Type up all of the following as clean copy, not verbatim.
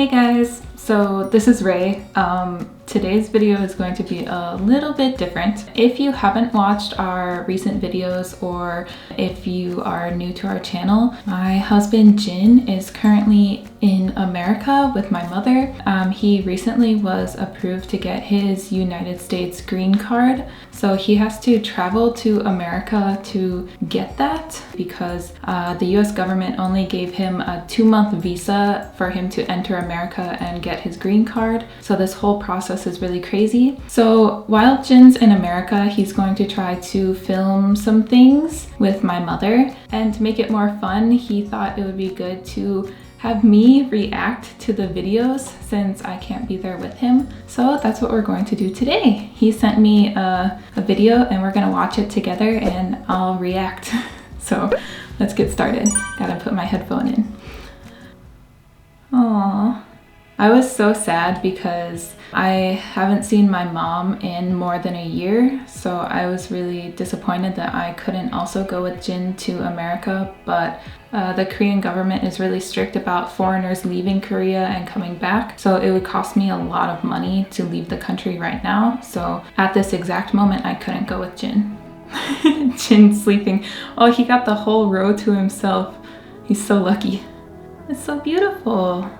Hey guys, so this is Ray. Today's video is going to be a little bit different. If you haven't watched our recent videos or if you are new to our channel, my husband Jin is currently in America with my mother. He recently was approved to get his United States green card. So he has to travel to America to get that because the US government only gave him a 2-month visa for him to enter America and get his green card. So this whole process is really crazy. So while Jin's in America, he's going to try to film some things with my mother, and to make it more fun, he thought it would be good to have me react to the videos since I can't be there with him. So that's what we're going to do today. He sent me a video and we're gonna watch it together and I'll react. So let's get started. Gotta put my headphone in. Aww. I was so sad because I haven't seen my mom in more than a year, so I was really disappointed that I couldn't also go with Jin to America, but the Korean government is really strict about foreigners leaving Korea and coming back, so it would cost me a lot of money to leave the country right now. So at this exact moment, I couldn't go with Jin. Jin's sleeping. Oh, he got the whole row to himself. He's so lucky. It's so beautiful.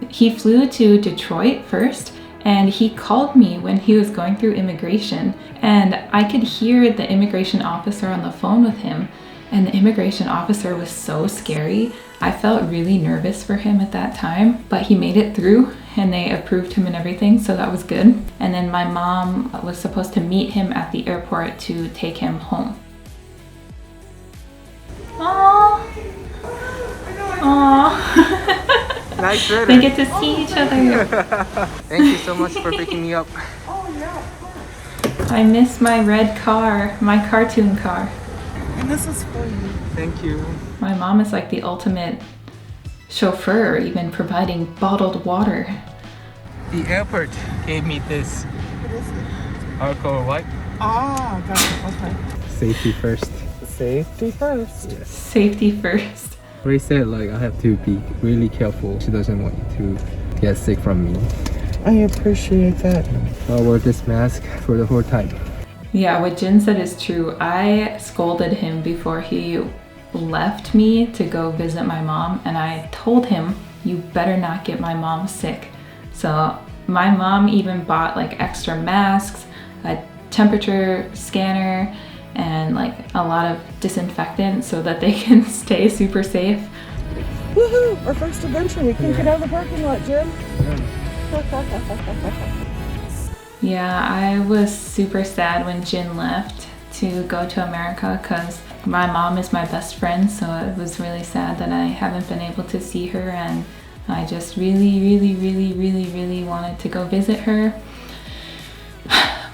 He flew to Detroit first, and he called me when he was going through immigration, and I could hear the immigration officer on the phone with him, and the immigration officer was so scary. I felt really nervous for him at that time, but he made it through and they approved him and everything, so that was good. And then my mom was supposed to meet him at the airport to take him home. Aww. Aww. Nice letter. They get to see each other. Thank you so much for picking me up. I miss my red car, my cartoon car. And this is for you. Thank you. My mom is like the ultimate chauffeur, even providing bottled water. The airport gave me this. What is it? Alcohol wipe. Ah, got it. Okay. Safety first. Safety first. Yes. Safety first. Ray said like I have to be really careful. She doesn't want you to get sick from me. I appreciate that. I'll wear this mask for the whole time. Yeah, what Jin said is true. I scolded him before he left me to go visit my mom, and I told him, you better not get my mom sick. So my mom even bought like extra masks, a temperature scanner, and like a lot of disinfectant so that they can stay super safe. Woohoo! Our first adventure. We can get out of the parking lot, Jim. Yeah, I was super sad when Jin left to go to America because my mom is my best friend, so it was really sad that I haven't been able to see her, and I just really wanted to go visit her.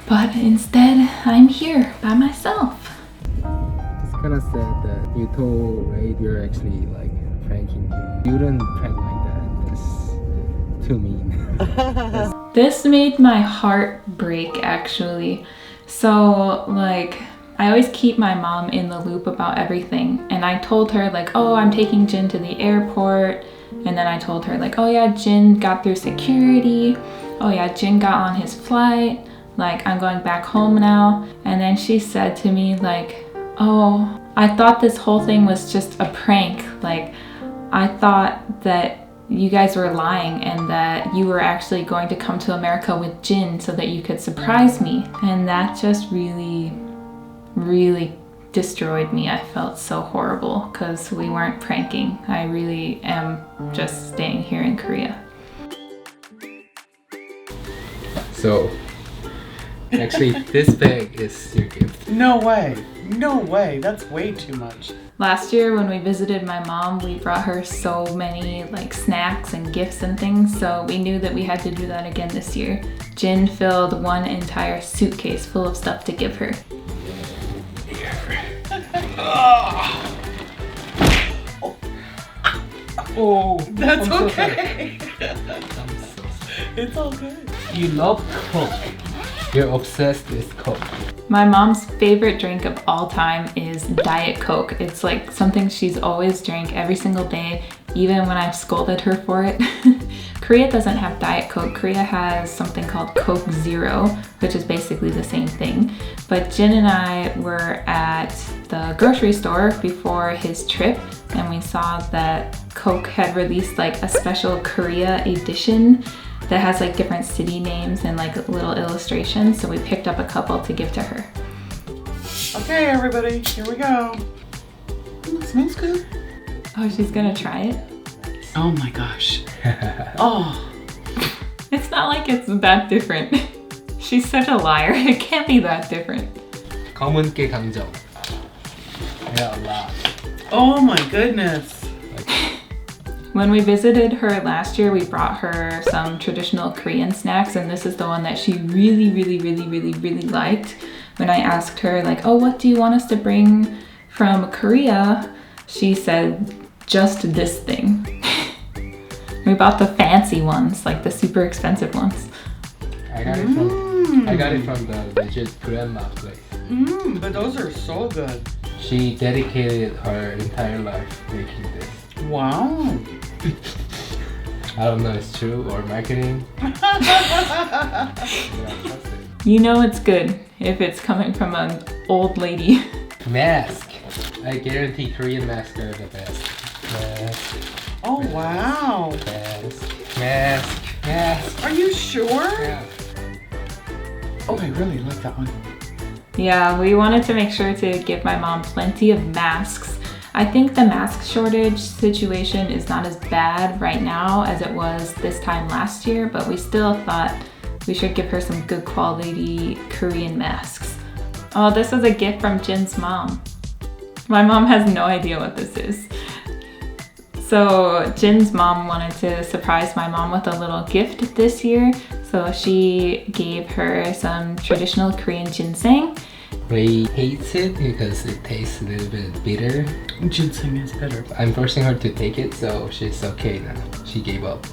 But instead, I'm here by myself. It's kind of sad that you told Ray you're actually like pranking him. You didn't prank like that. That's too mean. This made my heart break, actually. So like, I always keep my mom in the loop about everything, and I told her like, oh, I'm taking Jin to the airport, and then I told her like, oh yeah, Jin got through security, oh yeah, Jin got on his flight, like I'm going back home now. And then she said to me like, oh, I thought this whole thing was just a prank, like I thought that you guys were lying and that you were actually going to come to America with Jin so that you could surprise me. And that just really destroyed me. I felt so horrible because we weren't pranking. I really am just staying here in Korea. So, actually, this bag is your gift. No way. No way. That's way too much. Last year when we visited my mom, we brought her so many like snacks and gifts and things, so we knew that we had to do that again this year. Jin filled one entire suitcase full of stuff to give her. Oh, That's I'm so okay. sorry. It's all good. You love Coke. You're obsessed with Coke. My mom's favorite drink of all time is Diet Coke. It's like something she's always drank every single day, even when I've scolded her for it. Korea doesn't have Diet Coke. Korea has something called Coke Zero, which is basically the same thing. But Jin and I were at the grocery store before his trip, and we saw that Coke had released like a special Korea edition that has like different city names and like little illustrations. So we picked up a couple to give to her. Okay, everybody, here we go. It smells good. Oh, she's gonna try it? Oh my gosh. Oh. It's not like it's that different. She's such a liar. It can't be that different. 검은깨 강정. Yeah, a lot. Oh my goodness. When we visited her last year, we brought her some traditional Korean snacks, and this is the one that she really liked. When I asked her like, oh, what do you want us to bring from Korea? She said, just this thing. We bought the fancy ones, like the super expensive ones. I got it from the legit grandma place. But those are so good. She dedicated her entire life making this. Wow. I don't know if it's true or marketing. You know it's good if it's coming from an old lady. Mask. I guarantee Korean masks are the best. Mask. Oh wow. Mask. Are you sure? Yeah. Oh, I really like that one. Yeah, we wanted to make sure to give my mom plenty of masks. I think the mask shortage situation is not as bad right now as it was this time last year, but we still thought we should give her some good quality Korean masks. Oh, this is a gift from Jin's mom. My mom has no idea what this is. So Jin's mom wanted to surprise my mom with a little gift this year. So she gave her some traditional Korean ginseng. Ray hates it because it tastes a little bit bitter. Ginseng is better. I'm forcing her to take it, so she's okay now. She gave up.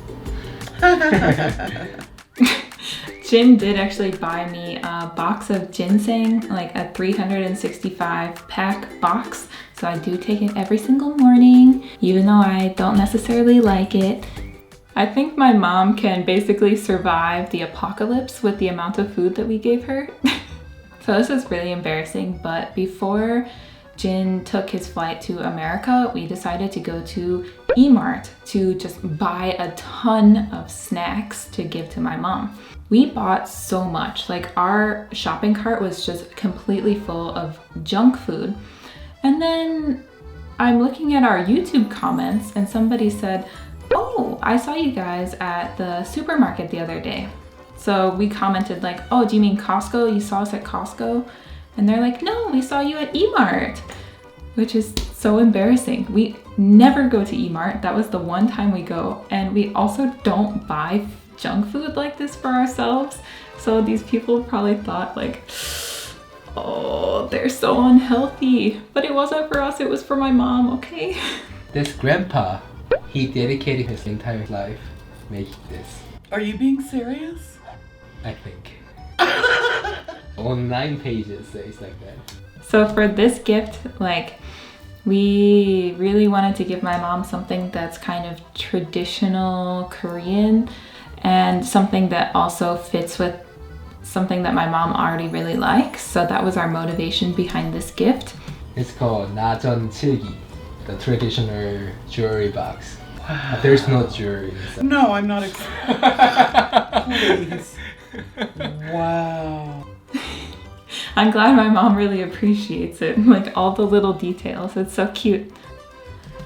Jin did actually buy me a box of ginseng, like a 365 pack box. So I do take it every single morning, even though I don't necessarily like it. I think my mom can basically survive the apocalypse with the amount of food that we gave her. So this is really embarrassing, but before Jin took his flight to America, we decided to go to E-Mart to just buy a ton of snacks to give to my mom. We bought so much, like our shopping cart was just completely full of junk food. And then I'm looking at our YouTube comments and somebody said, oh, I saw you guys at the supermarket the other day. So we commented like, oh, do you mean Costco? You saw us at Costco? And they're like, no, we saw you at E-Mart, which is so embarrassing. We never go to E-Mart. That was the one time we go. And we also don't buy junk food like this for ourselves. So these people probably thought like, oh, they're so unhealthy. But it wasn't for us, it was for my mom, okay? This grandpa, he dedicated his entire life making this. Are you being serious? I think. On 9 pages, it's like that. So for this gift, like, we really wanted to give my mom something that's kind of traditional Korean and something that also fits with something that my mom already really likes. So that was our motivation behind this gift. It's called 나전칠기, the traditional jewelry box. Wow. There's no jewelry inside. No, I'm not. Please. Wow. I'm glad my mom really appreciates it, like all the little details. It's so cute.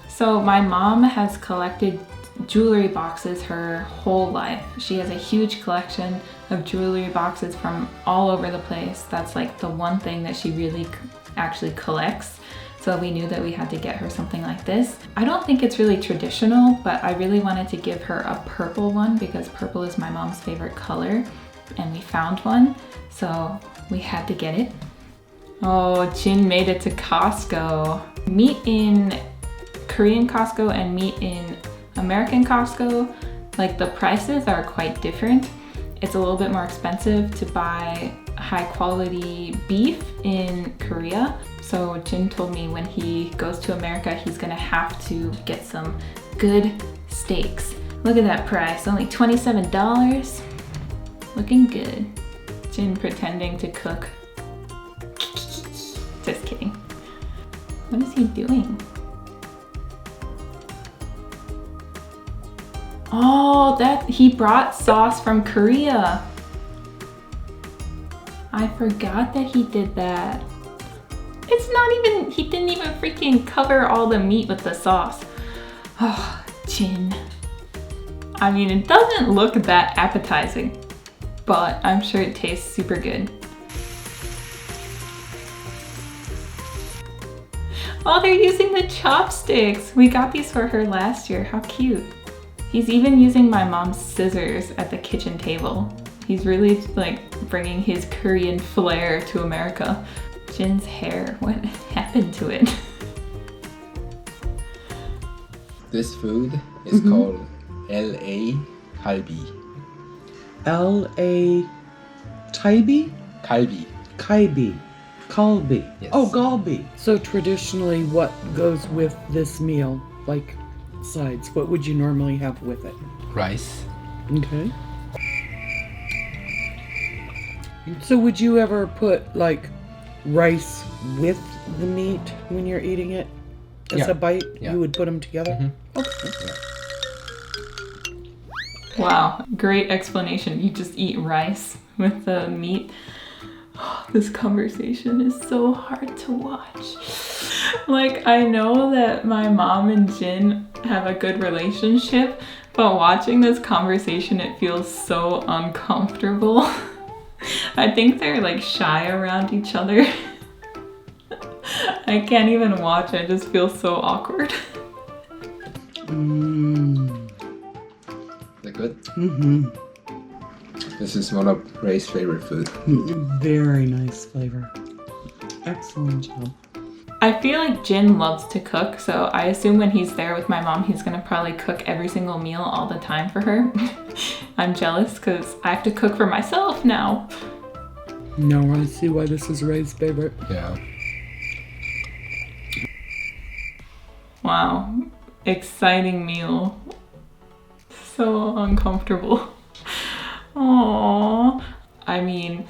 So my mom has collected jewelry boxes her whole life. She has a huge collection of jewelry boxes from all over the place. That's like the one thing that she really actually collects. So we knew that we had to get her something like this. I don't think it's really traditional, but I really wanted to give her a purple one because purple is my mom's favorite color, and we found one, so we had to get it. Oh, Jin made it to Costco. Meat in Korean Costco and meat in American Costco, like the prices are quite different. It's a little bit more expensive to buy high quality beef in Korea. So Jin told me when he goes to America, he's gonna have to get some good steaks. Look at that price, only $27. Looking good. Jin pretending to cook. Just kidding. What is he doing? Oh, that he brought sauce from Korea. I forgot that he did that. It's not even, he didn't even freaking cover all the meat with the sauce. Oh, Jin. I mean, it doesn't look that appetizing, but I'm sure it tastes super good. Oh, they're using the chopsticks. We got these for her last year. How cute. He's even using my mom's scissors at the kitchen table. He's really like bringing his Korean flair to America. Jin's hair, what happened to it? This food is called LA Kalbi. L.A. Taibi? Kalbi. Kaibi. Kalbi. Yes. Oh, galbi. So traditionally, what goes with this meal? Like sides, what would you normally have with it? Rice. Okay. So would you ever put like rice with the meat when you're eating it as Yeah. a bite? Yeah. You would put them together? Okay. Wow, great explanation. You just eat rice with the meat. Oh, this conversation is so hard to watch. Like, I know that my mom and Jin have a good relationship, but watching this conversation, it feels so uncomfortable. I think they're like shy around each other. I can't even watch, I just feel so awkward. Is that good? Mm-hmm. This is one of Ray's favorite food. Very nice flavor. Excellent job. I feel like Jin loves to cook, so I assume when he's there with my mom, he's gonna probably cook every single meal all the time for her. I'm jealous because I have to cook for myself now. No, I see why this is Ray's favorite. Yeah. Wow, exciting meal. So uncomfortable. Aww. I mean,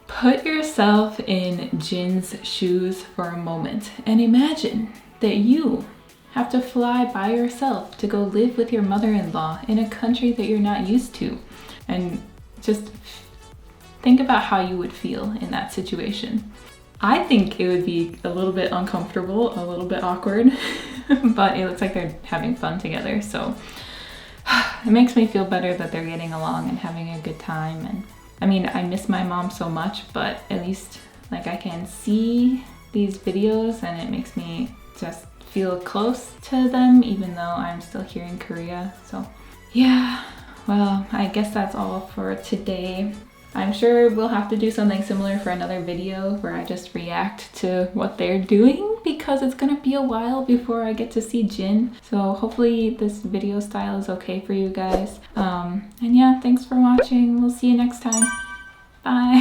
put yourself in Jin's shoes for a moment and imagine that you have to fly by yourself to go live with your mother-in-law in a country that you're not used to. And just think about how you would feel in that situation. I think it would be a little bit uncomfortable, a little bit awkward, but it looks like they're having fun together, so it makes me feel better that they're getting along and having a good time. And I mean, I miss my mom so much, but at least like I can see these videos and it makes me just feel close to them even though I'm still here in Korea. So yeah, well, I guess that's all for today. I'm sure we'll have to do something similar for another video where I just react to what they're doing because it's gonna be a while before I get to see Jin. So hopefully this video style is okay for you guys. And yeah, thanks for watching. We'll see you next time. Bye.